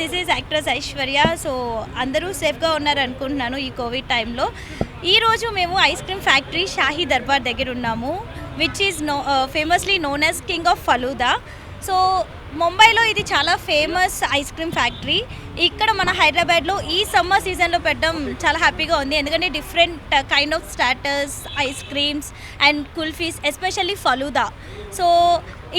This is actress Aishwarya. So అందరూ సేఫ్గా ఉన్నారు అనుకుంటున్నాను ఈ కోవిడ్ టైంలో. ఈరోజు మేము ice cream factory Shahi Darbar దగ్గర ఉన్నాము, which is famously known as king of falooda. So ముంబైలో ఇది చాలా ఫేమస్ ఐస్ క్రీమ్ ఫ్యాక్టరీ. ఇక్కడ మన హైదరాబాద్లో ఈ సమ్మర్ సీజన్లో పెట్టడం చాలా హ్యాపీగా ఉంది, ఎందుకంటే different kind of starters, ice creams and kulfis, especially falooda. So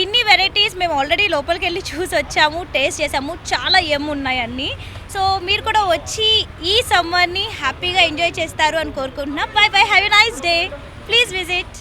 ఇన్ని వెరైటీస్ మేము ఆల్రెడీ లోపలికి వెళ్ళి చూసి వచ్చాము, టేస్ట్ చేసాము, చాలా ఉన్నాయి అన్నీ. సో మీరు కూడా వచ్చి ఈ సమ్మర్ని హ్యాపీగా ఎంజాయ్ చేస్తారు అని కోరుకుంటున్నా. By by, have a nice day, please visit.